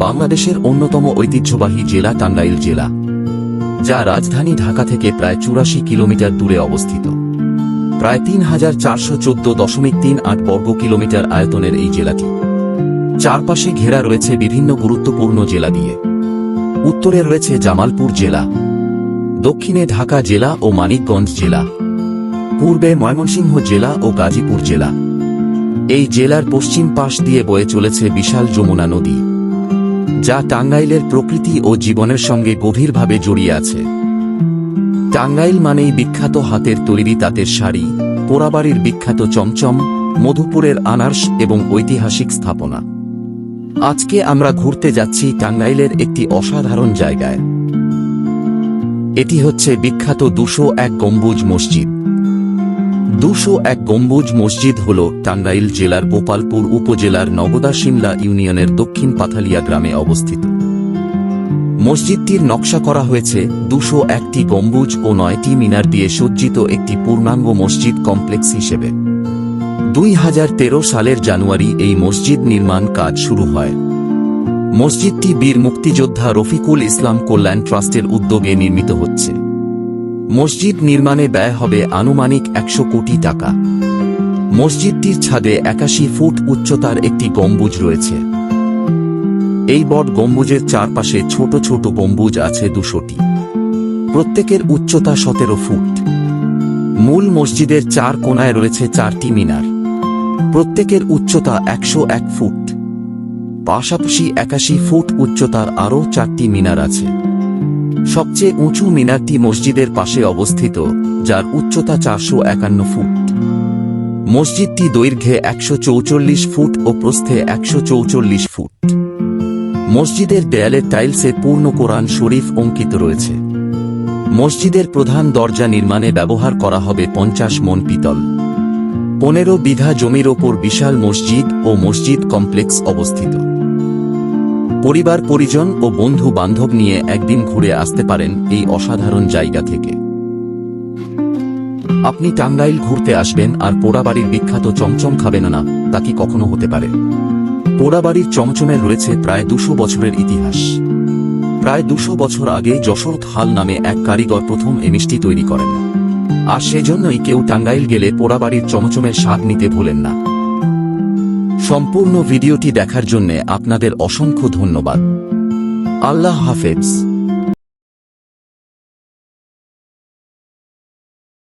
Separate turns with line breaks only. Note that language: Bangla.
বাংলাদেশের অন্যতম ঐতিহ্যবাহী জেলা টাঙ্গাইল জেলা, যা রাজধানী ঢাকা থেকে প্রায় ৮৪ কিলোমিটার দূরে অবস্থিত। প্রায় ৩,৪১৪.৩৮ বর্গ কিলোমিটার আয়তনের এই জেলাটি চারপাশে ঘেরা রয়েছে বিভিন্ন গুরুত্বপূর্ণ জেলা দিয়ে। উত্তরে রয়েছে জামালপুর জেলা, দক্ষিণে ঢাকা জেলা ও মানিকগঞ্জ জেলা, পূর্বে ময়মনসিংহ জেলা ও গাজীপুর জেলা। এই জেলার পশ্চিম পাশ দিয়ে বয়ে চলেছে বিশাল যমুনা নদী, যা টাঙ্গাইলের প্রকৃতি ও জীবনের সঙ্গে গভীরভাবে জড়িয়ে আছে। টাঙ্গাইল মানেই বিখ্যাত হাতের তৈরি তাঁতের শাড়ি, পোড়াবাড়ির বিখ্যাত চমচম, মধুপুরের আনারস এবং ঐতিহাসিক স্থাপনা। আজকে আমরা ঘুরতে যাচ্ছি টাঙ্গাইলের একটি অসাধারণ জায়গায়। এটি হচ্ছে বিখ্যাত ২০১ গম্বুজ মসজিদ। ২০১ গম্বুজ মসজিদ হল টাঙ্গাইল জেলার গোপালপুর উপজেলার নগদা শিমলা ইউনিয়নের দক্ষিণ পাথালিয়া গ্রামে অবস্থিত। মসজিদটির নকশা করা হয়েছে ২০১টি গম্বুজ ও ৯টি মিনার দিয়ে সজ্জিত একটি পূর্ণাঙ্গ মসজিদ কমপ্লেক্স হিসেবে। ২০১৩ সালের জানুয়ারি এই মসজিদ নির্মাণ কাজ শুরু হয়। মসজিদটি বীর মুক্তিযোদ্ধা রফিকুল ইসলাম কল্যাণ ট্রাস্টের উদ্যোগে নির্মিত হচ্ছে। মসজিদ নির্মাণে ব্যয় হবে আনুমানিক ১০০ কোটি টাকা। মসজিদটির ছাদে ৮১ ফুট উচ্চতার একটি গম্বুজ রয়েছে। এই বট গম্বুজের চারপাশে ছোট ছোট গম্বুজ আছে ২০০টি। প্রত্যেকের উচ্চতা ১৭ ফুট। মূল মসজিদের চার কোণায় রয়েছে ৪টি মিনার, প্রত্যেকের উচ্চতা ১০১ ফুট। পাশাপাশি ৮১ ফুট উচ্চতার আরও ৪টি মিনার আছে। সবচেয়ে উঁচু মিনারটি মসজিদের পাশে অবস্থিত, যার উচ্চতা ৪৫১ ফুট। মসজিদটি দৈর্ঘ্যে ১৪৪ ফুট ও প্রস্থে ১৪৪ ফুট। মসজিদের দেয়ালের টাইলসে পূর্ণ কোরআন শরীফ অঙ্কিত রয়েছে। মসজিদের প্রধান দরজা নির্মাণে ব্যবহার করা হবে ৫০ মণ পিতল। ১৫ বিঘা জমির ওপর বিশাল মসজিদ ও মসজিদ কমপ্লেক্স অবস্থিত। পরিবার পরিজন ও বন্ধু বান্ধব নিয়ে একদিন ঘুরে আসতে পারেন এই অসাধারণ জায়গা থেকে। আপনি টাঙ্গাইল ঘুরতে আসবেন আর পোড়াবাড়ির বিখ্যাত চমচম খাবেন না, তা কি কখনো হতে পারে? পোড়াবাড়ির চমচমের রয়েছে প্রায় ২০০ বছরের ইতিহাস। প্রায় ২০০ বছর আগে যশোর হাল নামে এক কারিগর প্রথম এ মিষ্টি তৈরি করেন, আর সেজন্যই কেউ টাঙ্গাইল গেলে পোড়াবাড়ির চমচমের স্বাদ নিতে ভোলেন না। সম্পূর্ণ ভিডিওটি দেখার জন্য আপনাদের অসংখ্য ধন্যবাদ। আল্লাহ হাফেজ।